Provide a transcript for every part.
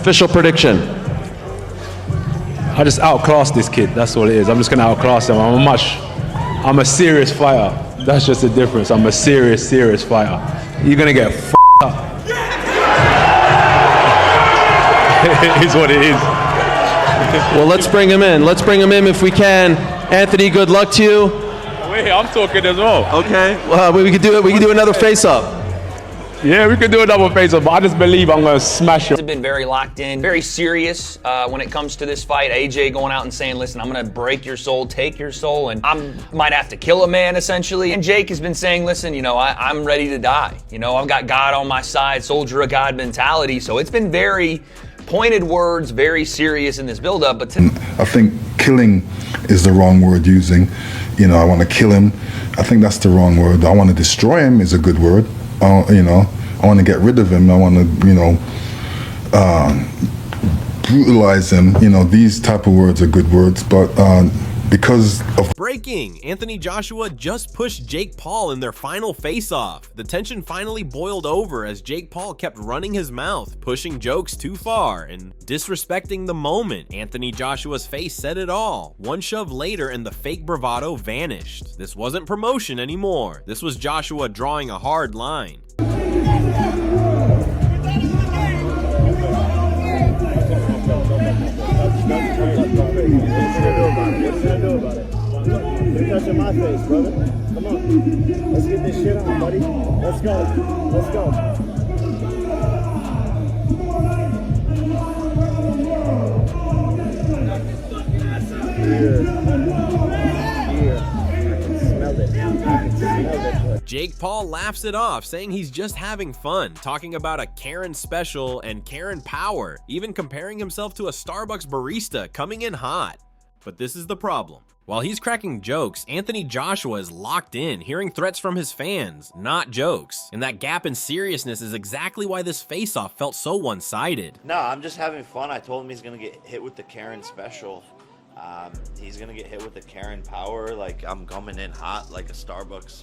Official prediction. I just outclass this kid, that's all it is. I'm just gonna outclass him. I'm a serious fighter. That's just the difference. I'm a serious fighter. You're gonna get f***ed up. It is what it is. Well, let's bring him in. Let's bring him in if we can. Anthony, good luck to you. Wait, I'm talking as well. Okay. Well, we could do it. We could do another face-up. Yeah, we could do another face-up, but I just believe I'm gonna smash him. They've been very locked in, very serious when it comes to this fight. AJ going out and saying, listen, I'm gonna break your soul, take your soul, and I might have to kill a man, essentially. And Jake has been saying, listen, you know, I'm ready to die. You know, I've got God on my side, soldier of God mentality. So it's been very pointed words, very serious in this build-up. But I think killing is the wrong word using. You know, I want to kill him. I think that's the wrong word. I want to destroy him is a good word. You know, I want to get rid of him. I want to, you know, brutalize him. You know, these type of words are good words, but because of breaking, Anthony Joshua just pushed Jake Paul in their final face-off. The tension finally boiled over as Jake Paul kept running his mouth, pushing jokes too far and disrespecting the moment. Anthony Joshua's face said it all. One shove later and the fake bravado vanished. This wasn't promotion anymore. This was Joshua drawing a hard line. You're touching my face, brother. Come on. Let's get this shit on, buddy. Let's go. Let's go. Jake Paul laughs it off, saying he's just having fun, talking about a Karen special and Karen power, even comparing himself to a Starbucks barista coming in hot. But this is the problem. While he's cracking jokes, Anthony Joshua is locked in, hearing threats from his fans, not jokes. And that gap in seriousness is exactly why this face-off felt so one-sided. No, I'm just having fun. I told him he's going to get hit with the Karen special. He's going to get hit with the Karen power. Like, I'm coming in hot like a Starbucks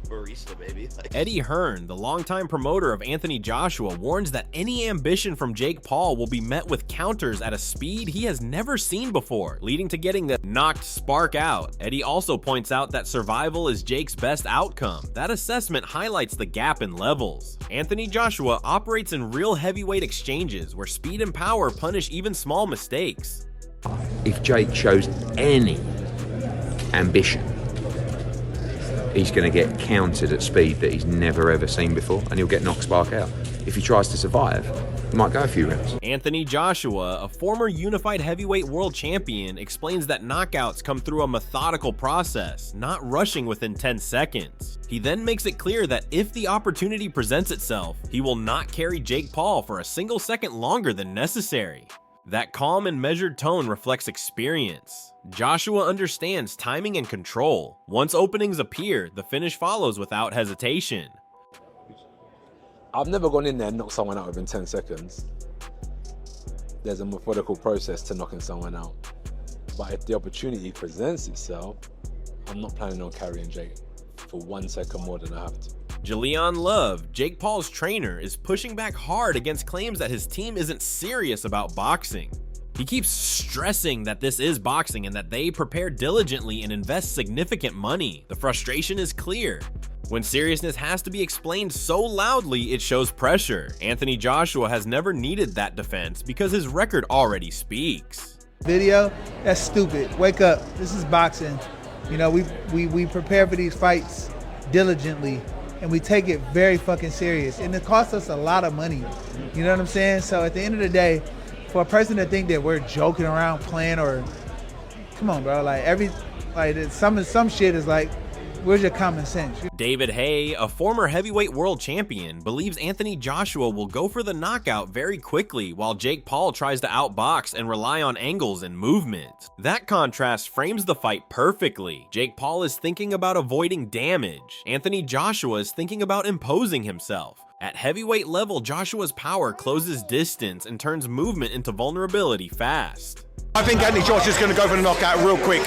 barista, baby. Eddie Hearn, the longtime promoter of Anthony Joshua, warns that any ambition from Jake Paul will be met with counters at a speed he has never seen before, leading to getting the knocked spark out. Eddie also points out that survival is Jake's best outcome. That assessment highlights the gap in levels. Anthony Joshua operates in real heavyweight exchanges where speed and power punish even small mistakes. If Jake shows any ambition, he's going to get countered at speed that he's never ever seen before, and he'll get knocked spark out. If he tries to survive, he might go a few rounds. Anthony Joshua, a former unified heavyweight world champion, explains that knockouts come through a methodical process, not rushing within 10 seconds. He then makes it clear that if the opportunity presents itself, he will not carry Jake Paul for a single second longer than necessary. That calm and measured tone reflects experience. Joshua understands timing and control. Once openings appear, the finish follows without hesitation. I've never gone in there and knocked someone out within 10 seconds. There's a methodical process to knocking someone out. But if the opportunity presents itself, I'm not planning on carrying Jake for 1 second more than I have to. Jaleon Love, Jake Paul's trainer, is pushing back hard against claims that his team isn't serious about boxing. He keeps stressing that this is boxing and that they prepare diligently and invest significant money. The frustration is clear. When seriousness has to be explained so loudly, it shows pressure. Anthony Joshua has never needed that defense because his record already speaks. Video? That's stupid. Wake up. This is boxing. You know, we prepare for these fights diligently, and we take it very fucking serious. And it costs us a lot of money. You know what I'm saying? So at the end of the day, for a person to think that we're joking around, playing, or come on, bro, some shit is like, where's your common sense? David Haye, a former heavyweight world champion, believes Anthony Joshua will go for the knockout very quickly while Jake Paul tries to outbox and rely on angles and movement. That contrast frames the fight perfectly. Jake Paul is thinking about avoiding damage. Anthony Joshua is thinking about imposing himself. At heavyweight level, Joshua's power closes distance and turns movement into vulnerability fast. I think Anthony Joshua's going to go for the knockout real quick.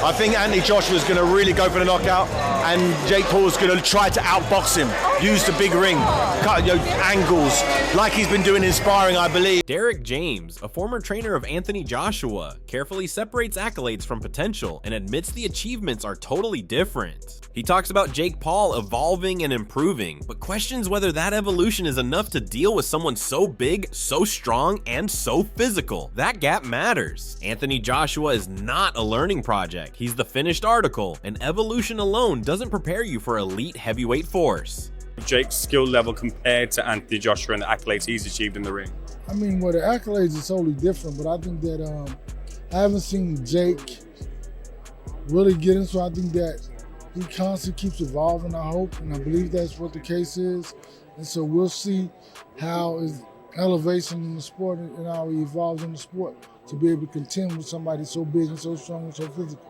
I think Anthony Joshua's going to really go for the knockout, and Jake Paul's going to try to outbox him, use the big ring, cut angles, like he's been doing in sparring, I believe. Derek James, a former trainer of Anthony Joshua, carefully separates accolades from potential and admits the achievements are totally different. He talks about Jake Paul evolving and improving, but questions whether that evolution is enough to deal with someone so big, so strong, and so physical. That gap matters. Anthony Joshua is not a learning project. He's the finished article, and evolution alone doesn't prepare you for elite heavyweight force. Jake's skill level compared to Anthony Joshua and the accolades he's achieved in the ring? I mean, well, the accolades is totally different, but I think that I haven't seen Jake really get into. I think that he constantly keeps evolving, I hope, and I believe that's what the case is. And so we'll see how his elevation in the sport and how he evolves in the sport to be able to contend with somebody so big and so strong and so physical.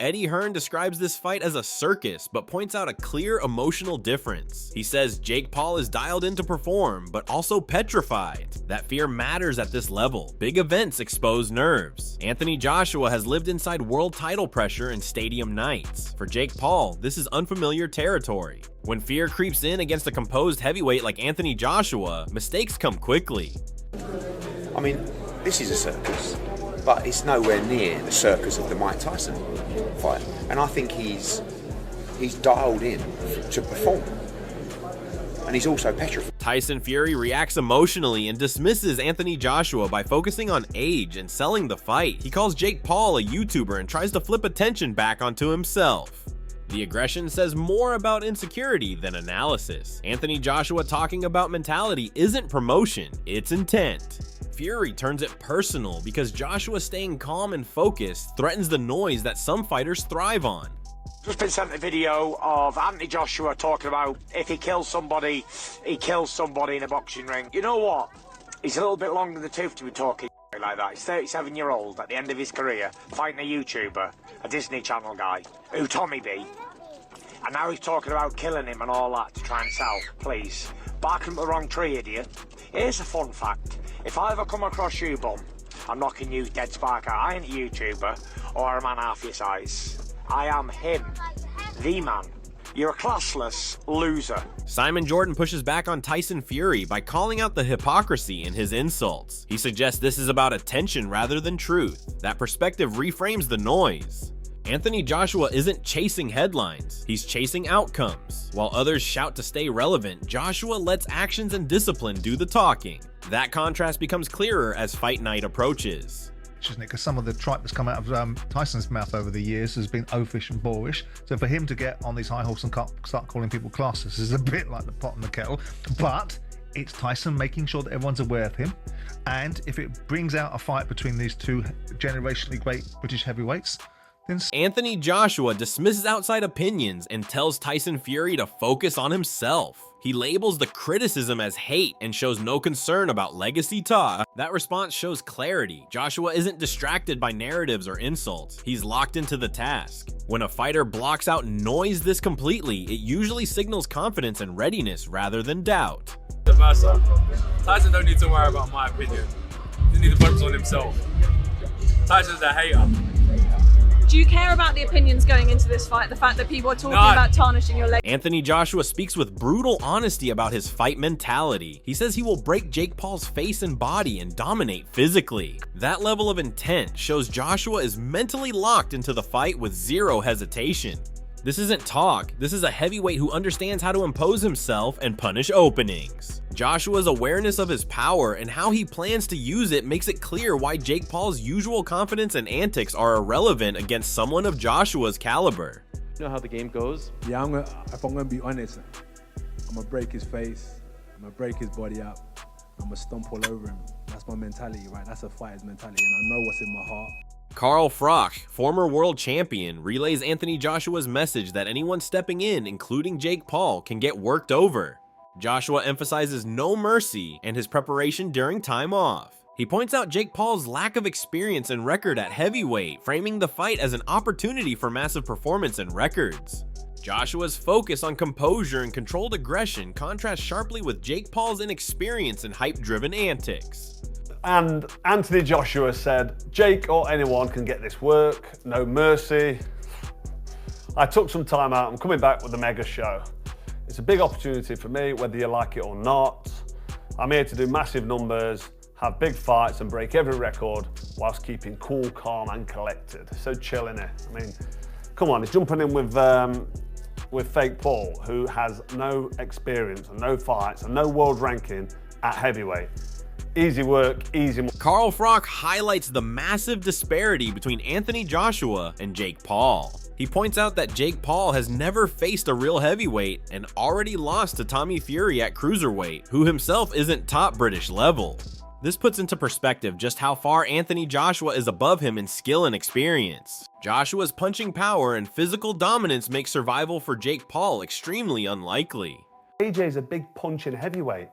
Eddie Hearn describes this fight as a circus, but points out a clear emotional difference. He says Jake Paul is dialed in to perform, but also petrified. That fear matters at this level. Big events expose nerves. Anthony Joshua has lived inside world title pressure and stadium nights. For Jake Paul, this is unfamiliar territory. When fear creeps in against a composed heavyweight like Anthony Joshua, mistakes come quickly. I mean, this is a circus, but it's nowhere near the circus of the Mike Tyson fight. And I think he's dialed in to perform. And he's also petrified. Tyson Fury reacts emotionally and dismisses Anthony Joshua by focusing on age and selling the fight. He calls Jake Paul a YouTuber and tries to flip attention back onto himself. The aggression says more about insecurity than analysis. Anthony Joshua talking about mentality isn't promotion, it's intent. Fury turns it personal because Joshua staying calm and focused threatens the noise that some fighters thrive on. Just been sent a video of Anthony Joshua talking about if he kills somebody, he kills somebody in a boxing ring. You know what? He's a little bit long in the tooth to be talking like that. He's 37-year-old at the end of his career, fighting a YouTuber, a Disney Channel guy, who Tommy B. And now he's talking about killing him and all that to try and sell. Please, barking up the wrong tree, idiot. Here's a fun fact. If I ever come across you, bum, I'm knocking you dead spark out. I ain't a YouTuber or a man half your size. I am him, the man. You're a classless loser. Simon Jordan pushes back on Tyson Fury by calling out the hypocrisy in his insults. He suggests this is about attention rather than truth. That perspective reframes the noise. Anthony Joshua isn't chasing headlines, he's chasing outcomes. While others shout to stay relevant, Joshua lets actions and discipline do the talking. That contrast becomes clearer as fight night approaches. Isn't it? Because some of the tripe that's come out of Tyson's mouth over the years has been oafish and boorish. So for him to get on these high horse and start calling people classes is a bit like the pot and the kettle. But it's Tyson making sure that everyone's aware of him. And if it brings out a fight between these two generationally great British heavyweights, then Anthony Joshua dismisses outside opinions and tells Tyson Fury to focus on himself. He labels the criticism as hate and shows no concern about legacy talk. That response shows clarity. Joshua isn't distracted by narratives or insults. He's locked into the task. When a fighter blocks out noise this completely, it usually signals confidence and readiness rather than doubt. The versa. Tyson don't need to worry about my opinion. He needs to focus on himself. Tyson's a hater. Do you care about the opinions going into this fight? The fact that people are talking about tarnishing your legacy? Anthony Joshua speaks with brutal honesty about his fight mentality. He says he will break Jake Paul's face and body and dominate physically. That level of intent shows Joshua is mentally locked into the fight with zero hesitation. This isn't talk, this is a heavyweight who understands how to impose himself and punish openings. Joshua's awareness of his power and how he plans to use it makes it clear why Jake Paul's usual confidence and antics are irrelevant against someone of Joshua's caliber. You know how the game goes? Yeah, if I'm gonna be honest, I'm gonna break his face, I'm gonna break his body up, I'm gonna stomp all over him. That's my mentality, right? That's a fighter's mentality, and I know what's in my heart. Carl Froch, former world champion, relays Anthony Joshua's message that anyone stepping in, including Jake Paul, can get worked over. Joshua emphasizes no mercy and his preparation during time off. He points out Jake Paul's lack of experience and record at heavyweight, framing the fight as an opportunity for massive performance and records. Joshua's focus on composure and controlled aggression contrasts sharply with Jake Paul's inexperience and hype-driven antics. And Anthony Joshua said, Jake or anyone can get this work, no mercy. I took some time out, I'm coming back with the mega show. It's a big opportunity for me, whether you like it or not. I'm here to do massive numbers, have big fights and break every record whilst keeping cool, calm and collected. So chill in it. I mean, come on, he's jumping in with fake Paul, who has no experience and no fights and no world ranking at heavyweight. Easy work, easy. Carl Froch highlights the massive disparity between Anthony Joshua and Jake Paul. He points out that Jake Paul has never faced a real heavyweight and already lost to Tommy Fury at cruiserweight, who himself isn't top British level. This puts into perspective just how far Anthony Joshua is above him in skill and experience. Joshua's punching power and physical dominance make survival for Jake Paul extremely unlikely. AJ's a big punching heavyweight.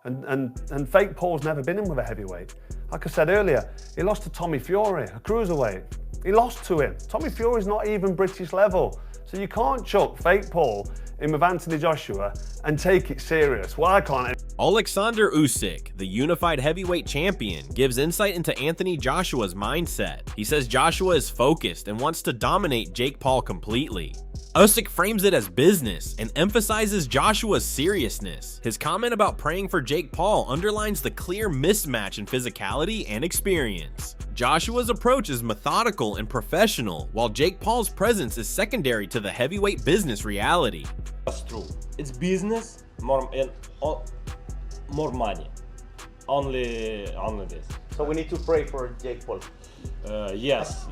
And fake Paul's never been in with a heavyweight. Like I said earlier, he lost to Tommy Fury, a cruiserweight. He lost to him. Tommy Fury's not even British level. So you can't chuck fake Paul in with Anthony Joshua and take it serious. Why can't Alexander Usyk, the unified heavyweight champion, gives insight into Anthony Joshua's mindset. He says Joshua is focused and wants to dominate Jake Paul completely. Usyk frames it as business and emphasizes Joshua's seriousness. His comment about praying for Jake Paul underlines the clear mismatch in physicality and experience. Joshua's approach is methodical and professional, while Jake Paul's presence is secondary to the heavyweight business reality. That's true. It's business, more money. Only this. So we need to pray for Jake Paul. Yes.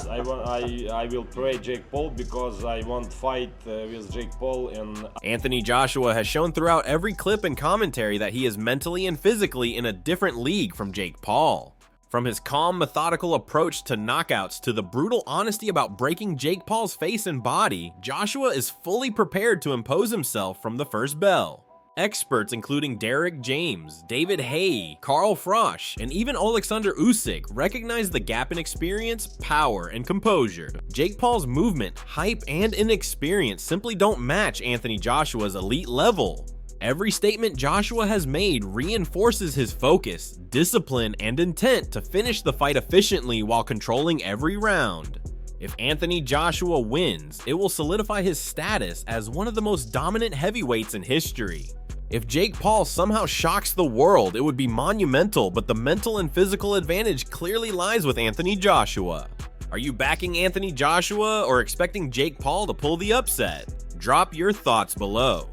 I will pray Jake Paul because I want to fight with Jake Paul. And Anthony Joshua has shown throughout every clip and commentary that he is mentally and physically in a different league from Jake Paul. From his calm, methodical approach to knockouts to the brutal honesty about breaking Jake Paul's face and body, Joshua is fully prepared to impose himself from the first bell. Experts including Derek James, David Haye, Carl Froch, and even Alexander Usyk recognize the gap in experience, power, and composure. Jake Paul's movement, hype, and inexperience simply don't match Anthony Joshua's elite level. Every statement Joshua has made reinforces his focus, discipline, and intent to finish the fight efficiently while controlling every round. If Anthony Joshua wins, it will solidify his status as one of the most dominant heavyweights in history. If Jake Paul somehow shocks the world, it would be monumental, but the mental and physical advantage clearly lies with Anthony Joshua. Are you backing Anthony Joshua or expecting Jake Paul to pull the upset? Drop your thoughts below.